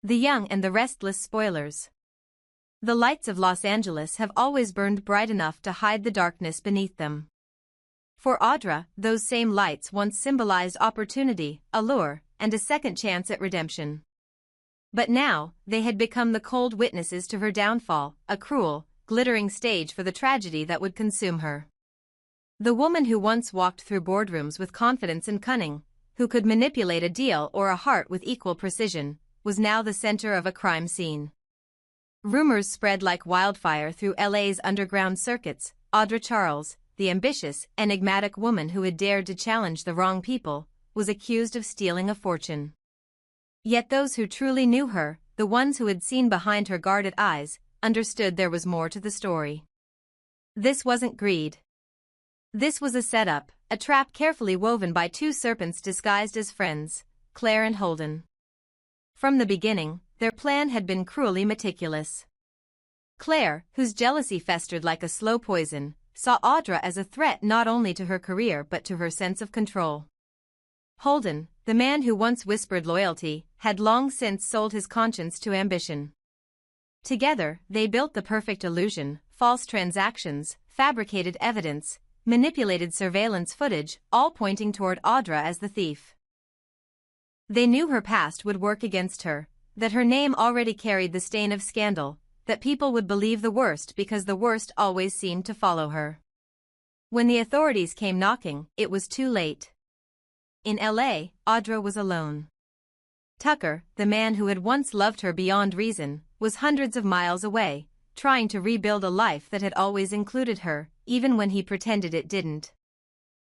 The Young and the Restless spoilers. The lights of Los Angeles have always burned bright enough to hide the darkness beneath them. For Audra, those same lights once symbolized opportunity, allure, and a second chance at redemption. But now, they had become the cold witnesses to her downfall, a cruel, glittering stage for the tragedy that would consume her. The woman who once walked through boardrooms with confidence and cunning, who could manipulate a deal or a heart with equal precision, was now the center of a crime scene. Rumors spread like wildfire through LA's underground circuits. Audra Charles, the ambitious, enigmatic woman who had dared to challenge the wrong people, was accused of stealing a fortune. Yet those who truly knew her, the ones who had seen behind her guarded eyes, understood there was more to the story. This wasn't greed. This was a setup, a trap carefully woven by two serpents disguised as friends, Claire and Holden. From the beginning, their plan had been cruelly meticulous. Claire, whose jealousy festered like a slow poison, saw Audra as a threat not only to her career but to her sense of control. Holden, the man who once whispered loyalty, had long since sold his conscience to ambition. Together, they built the perfect illusion: false transactions, fabricated evidence, manipulated surveillance footage, all pointing toward Audra as the thief. They knew her past would work against her, that her name already carried the stain of scandal, that people would believe the worst because the worst always seemed to follow her. When the authorities came knocking, it was too late. In LA, Audra was alone. Tucker, the man who had once loved her beyond reason, was hundreds of miles away, trying to rebuild a life that had always included her, even when he pretended it didn't.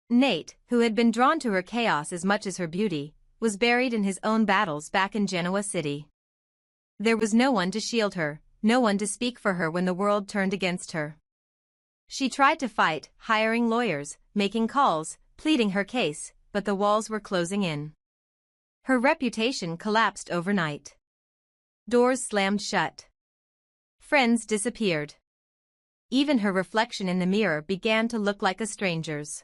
Nate, who had been drawn to her chaos as much as her beauty, was buried in his own battles back in Genoa City. There was no one to shield her, no one to speak for her when the world turned against her. She tried to fight, hiring lawyers, making calls, pleading her case, but the walls were closing in. Her reputation collapsed overnight. Doors slammed shut. Friends disappeared. Even her reflection in the mirror began to look like a stranger's.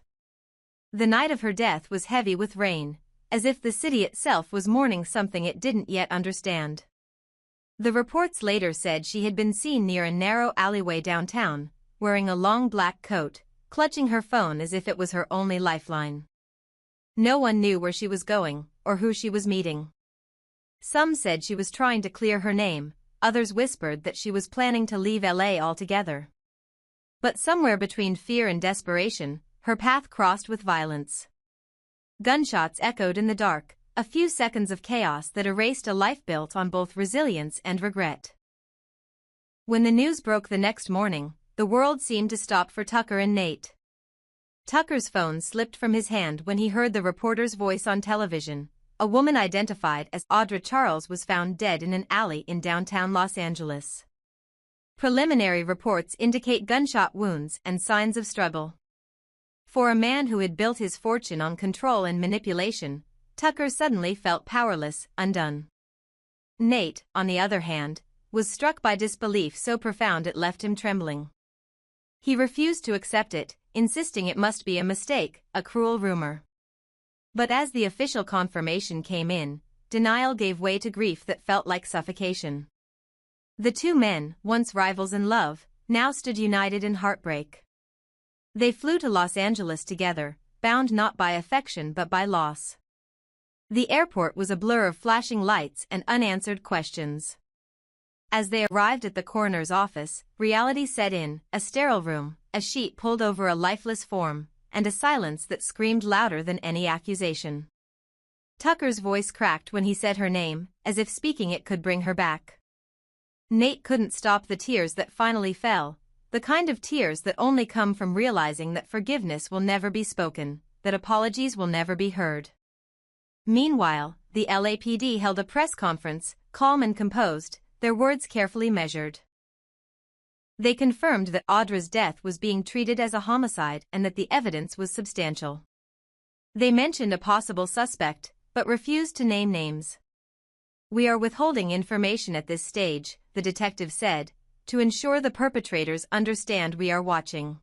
The night of her death was heavy with rain, as if the city itself was mourning something it didn't yet understand. The reports later said she had been seen near a narrow alleyway downtown, wearing a long black coat, clutching her phone as if it was her only lifeline. No one knew where she was going, or who she was meeting. Some said she was trying to clear her name, others whispered that she was planning to leave LA altogether. But somewhere between fear and desperation, her path crossed with violence. Gunshots echoed in the dark, a few seconds of chaos that erased a life built on both resilience and regret. When the news broke the next morning, the world seemed to stop for Tucker and Nate. Tucker's phone slipped from his hand when he heard the reporter's voice on television. A woman identified as Audra Charles was found dead in an alley in downtown Los Angeles. Preliminary reports indicate gunshot wounds and signs of struggle. For a man who had built his fortune on control and manipulation, Tucker suddenly felt powerless, undone. Nate, on the other hand, was struck by disbelief so profound it left him trembling. He refused to accept it, insisting it must be a mistake, a cruel rumor. But as the official confirmation came in, denial gave way to grief that felt like suffocation. The two men, once rivals in love, now stood united in heartbreak. They flew to Los Angeles together, bound not by affection but by loss. The airport was a blur of flashing lights and unanswered questions. As they arrived at the coroner's office, reality set in: a sterile room, a sheet pulled over a lifeless form, and a silence that screamed louder than any accusation. Tucker's voice cracked when he said her name, as if speaking it could bring her back. Nate couldn't stop the tears that finally fell, the kind of tears that only come from realizing that forgiveness will never be spoken, that apologies will never be heard. Meanwhile, the LAPD held a press conference, calm and composed, their words carefully measured. They confirmed that Audra's death was being treated as a homicide and that the evidence was substantial. They mentioned a possible suspect, but refused to name names. "We are withholding information at this stage," the detective said, "to ensure the perpetrators understand we are watching."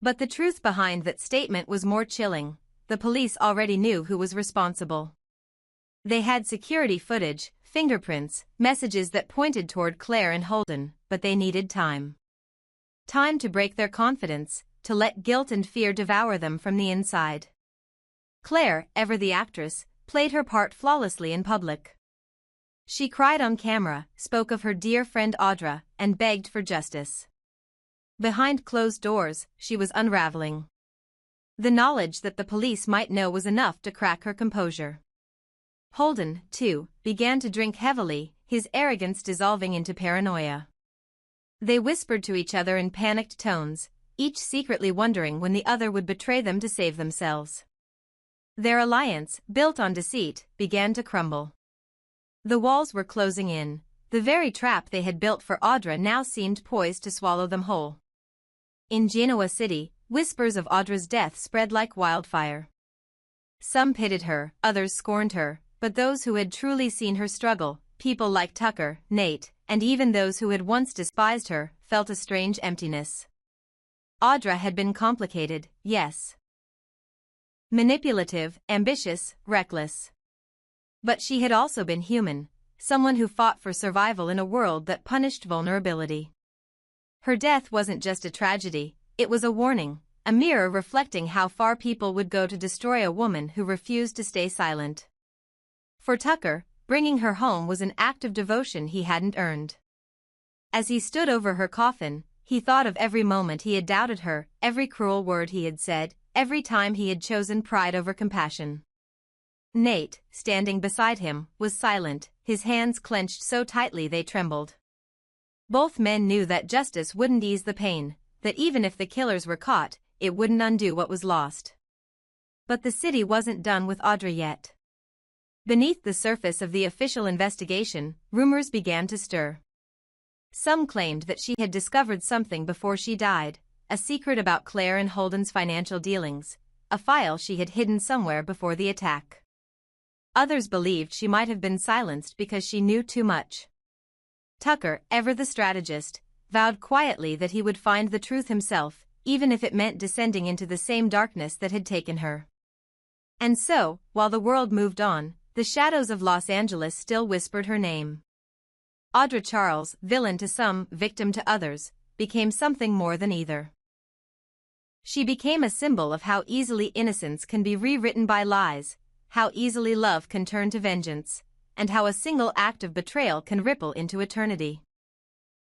But the truth behind that statement was more chilling. The police already knew who was responsible. They had security footage, fingerprints, messages that pointed toward Claire and Holden, but they needed time. Time to break their confidence, to let guilt and fear devour them from the inside. Claire, ever the actress, played her part flawlessly in public. She cried on camera, spoke of her dear friend Audra, and begged for justice. Behind closed doors, she was unraveling. The knowledge that the police might know was enough to crack her composure. Holden, too, began to drink heavily, his arrogance dissolving into paranoia. They whispered to each other in panicked tones, each secretly wondering when the other would betray them to save themselves. Their alliance, built on deceit, began to crumble. The walls were closing in. The very trap they had built for Audra now seemed poised to swallow them whole. In Genoa City, whispers of Audra's death spread like wildfire. Some pitied her, others scorned her, but those who had truly seen her struggle, people like Tucker, Nate, and even those who had once despised her, felt a strange emptiness. Audra had been complicated, yes. Manipulative, ambitious, reckless. But she had also been human, someone who fought for survival in a world that punished vulnerability. Her death wasn't just a tragedy, it was a warning, a mirror reflecting how far people would go to destroy a woman who refused to stay silent. For Tucker, bringing her home was an act of devotion he hadn't earned. As he stood over her coffin, he thought of every moment he had doubted her, every cruel word he had said, every time he had chosen pride over compassion. Nate, standing beside him, was silent, his hands clenched so tightly they trembled. Both men knew that justice wouldn't ease the pain, that even if the killers were caught, it wouldn't undo what was lost. But the city wasn't done with Audra yet. Beneath the surface of the official investigation, rumors began to stir. Some claimed that she had discovered something before she died, a secret about Claire and Holden's financial dealings, a file she had hidden somewhere before the attack. Others believed she might have been silenced because she knew too much. Tucker, ever the strategist, vowed quietly that he would find the truth himself, even if it meant descending into the same darkness that had taken her. And so, while the world moved on, the shadows of Los Angeles still whispered her name. Audra Charles, villain to some, victim to others, became something more than either. She became a symbol of how easily innocence can be rewritten by lies, how easily love can turn to vengeance, and how a single act of betrayal can ripple into eternity.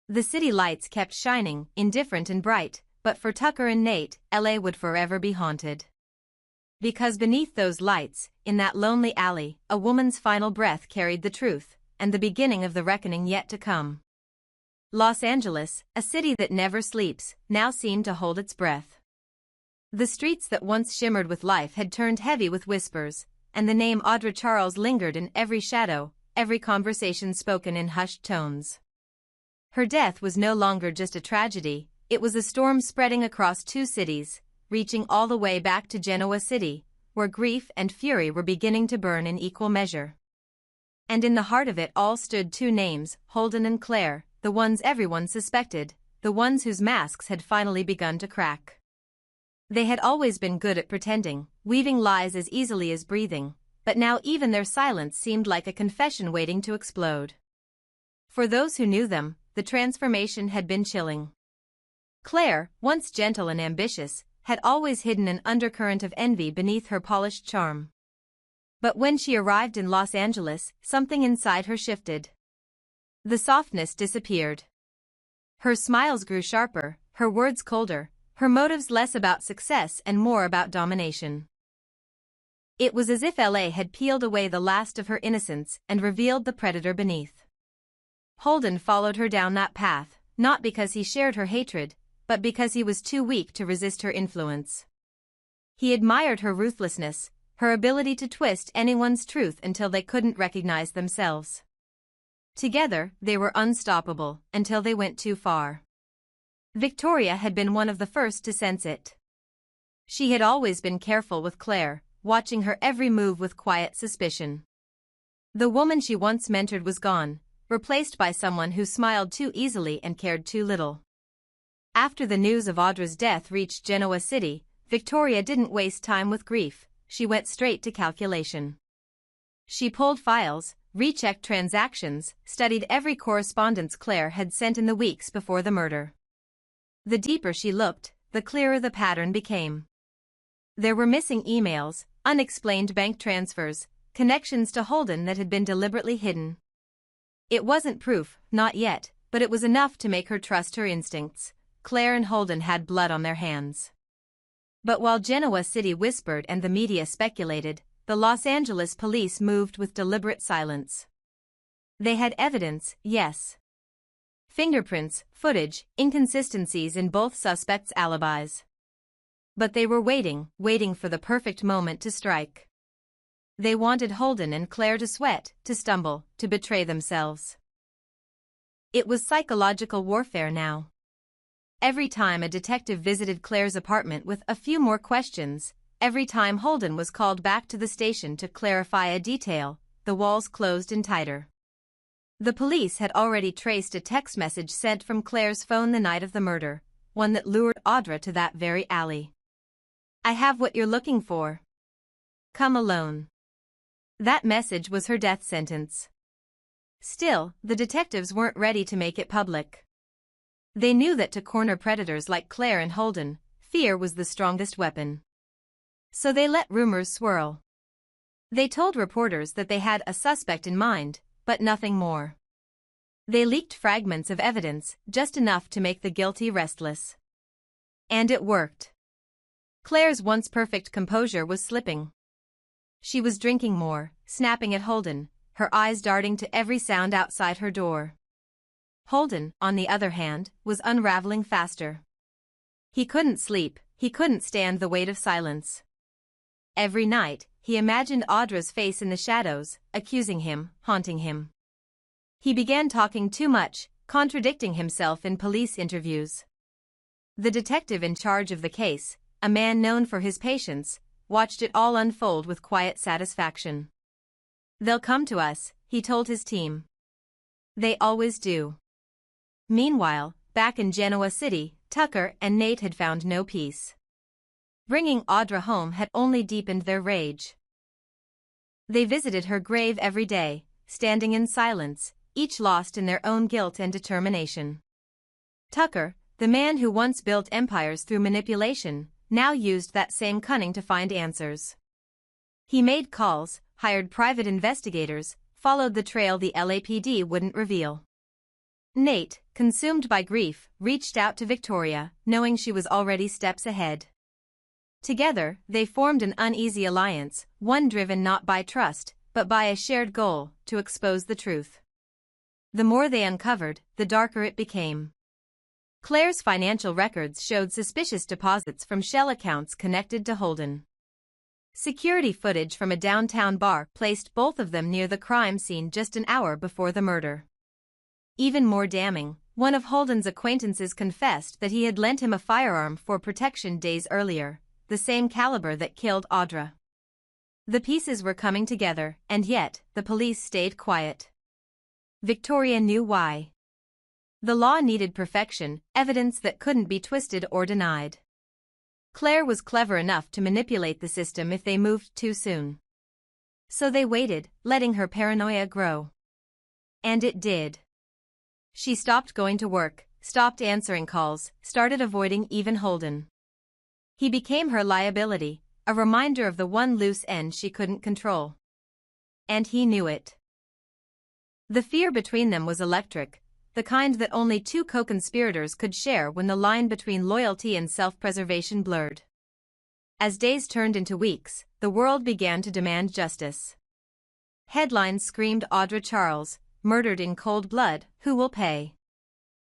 The city lights kept shining, indifferent and bright, but for Tucker and Nate, LA would forever be haunted. Because beneath those lights, in that lonely alley, a woman's final breath carried the truth, and the beginning of the reckoning yet to come. Los Angeles, a city that never sleeps, now seemed to hold its breath. The streets that once shimmered with life had turned heavy with whispers, and the name Audra Charles lingered in every shadow, every conversation spoken in hushed tones. Her death was no longer just a tragedy, it was a storm spreading across two cities, reaching all the way back to Genoa City, where grief and fury were beginning to burn in equal measure. And in the heart of it all stood two names, Holden and Claire, the ones everyone suspected, the ones whose masks had finally begun to crack. They had always been good at pretending, weaving lies as easily as breathing, but now even their silence seemed like a confession waiting to explode. For those who knew them, the transformation had been chilling. Claire, once gentle and ambitious, had always hidden an undercurrent of envy beneath her polished charm. But when she arrived in Los Angeles, something inside her shifted. The softness disappeared. Her smiles grew sharper, her words colder, her motives less about success and more about domination. It was as if LA had peeled away the last of her innocence and revealed the predator beneath. Holden followed her down that path, not because he shared her hatred, but because he was too weak to resist her influence. He admired her ruthlessness, her ability to twist anyone's truth until they couldn't recognize themselves. Together, they were unstoppable, until they went too far. Victoria had been one of the first to sense it. She had always been careful with Claire, watching her every move with quiet suspicion. The woman she once mentored was gone, replaced by someone who smiled too easily and cared too little. After the news of Audra's death reached Genoa City, Victoria didn't waste time with grief, she went straight to calculation. She pulled files, rechecked transactions, studied every correspondence Claire had sent in the weeks before the murder. The deeper she looked, the clearer the pattern became. There were missing emails, unexplained bank transfers, connections to Holden that had been deliberately hidden. It wasn't proof, not yet, but it was enough to make her trust her instincts. Claire and Holden had blood on their hands. But while Genoa City whispered and the media speculated, the Los Angeles police moved with deliberate silence. They had evidence, yes. Fingerprints, footage, inconsistencies in both suspects' alibis. But they were waiting for the perfect moment to strike. They wanted Holden and Claire to sweat, to stumble, to betray themselves. It was psychological warfare now. Every time a detective visited Claire's apartment with a few more questions, every time Holden was called back to the station to clarify a detail, the walls closed in tighter. The police had already traced a text message sent from Claire's phone the night of the murder, one that lured Audra to that very alley. "I have what you're looking for. Come alone." That message was her death sentence. Still, the detectives weren't ready to make it public. They knew that to corner predators like Claire and Holden, fear was the strongest weapon. So they let rumors swirl. They told reporters that they had a suspect in mind, but nothing more. They leaked fragments of evidence, just enough to make the guilty restless. And it worked. Claire's once perfect composure was slipping. She was drinking more, snapping at Holden, her eyes darting to every sound outside her door. Holden, on the other hand, was unraveling faster. He couldn't sleep, he couldn't stand the weight of silence. Every night, he imagined Audra's face in the shadows, accusing him, haunting him. He began talking too much, contradicting himself in police interviews. The detective in charge of the case, a man known for his patience, watched it all unfold with quiet satisfaction. "They'll come to us," he told his team. "They always do." Meanwhile, back in Genoa City, Tucker and Nate had found no peace. Bringing Audra home had only deepened their rage. They visited her grave every day, standing in silence, each lost in their own guilt and determination. Tucker, the man who once built empires through manipulation, now used that same cunning to find answers. He made calls, hired private investigators, followed the trail the LAPD wouldn't reveal. Nate, consumed by grief, reached out to Victoria, knowing she was already steps ahead. Together, they formed an uneasy alliance, one driven not by trust, but by a shared goal, to expose the truth. The more they uncovered, the darker it became. Claire's financial records showed suspicious deposits from shell accounts connected to Holden. Security footage from a downtown bar placed both of them near the crime scene just an hour before the murder. Even more damning, one of Holden's acquaintances confessed that he had lent him a firearm for protection days earlier, the same caliber that killed Audra. The pieces were coming together, and yet, the police stayed quiet. Victoria knew why. The law needed perfection, evidence that couldn't be twisted or denied. Claire was clever enough to manipulate the system if they moved too soon. So they waited, letting her paranoia grow. And it did. She stopped going to work, stopped answering calls, started avoiding even Holden. He became her liability, a reminder of the one loose end she couldn't control. And he knew it. The fear between them was electric, the kind that only two co-conspirators could share when the line between loyalty and self-preservation blurred. As days turned into weeks, the world began to demand justice. Headlines screamed Audra Charles, murdered in cold blood, who will pay?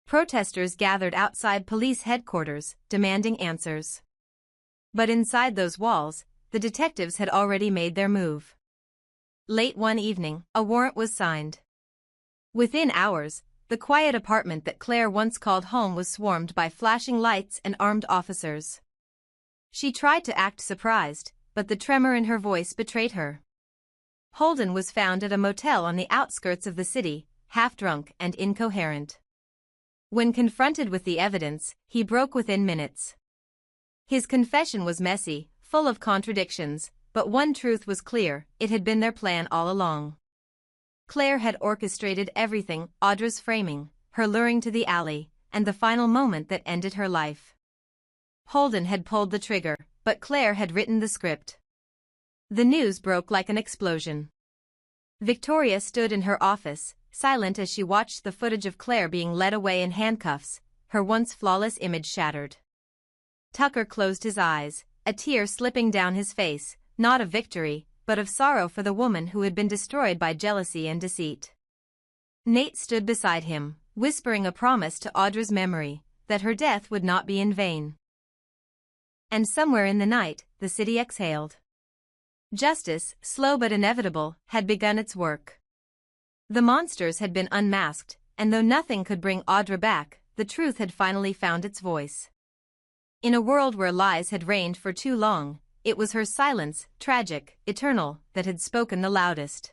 Protesters gathered outside police headquarters, demanding answers. But inside those walls, the detectives had already made their move. Late one evening, a warrant was signed. Within hours, the quiet apartment that Claire once called home was swarmed by flashing lights and armed officers. She tried to act surprised, but the tremor in her voice betrayed her. Holden was found at a motel on the outskirts of the city, half-drunk and incoherent. When confronted with the evidence, he broke within minutes. His confession was messy, full of contradictions, but one truth was clear: it had been their plan all along. Claire had orchestrated everything, Audra's framing, her luring to the alley, and the final moment that ended her life. Holden had pulled the trigger, but Claire had written the script. The news broke like an explosion. Victoria stood in her office, silent as she watched the footage of Claire being led away in handcuffs, her once flawless image shattered. Tucker closed his eyes, a tear slipping down his face, not of victory, but of sorrow for the woman who had been destroyed by jealousy and deceit. Nate stood beside him, whispering a promise to Audra's memory, that her death would not be in vain. And somewhere in the night, the city exhaled. Justice, slow but inevitable, had begun its work. The monsters had been unmasked, and though nothing could bring Audra back, the truth had finally found its voice. In a world where lies had reigned for too long, it was her silence, tragic, eternal, that had spoken the loudest.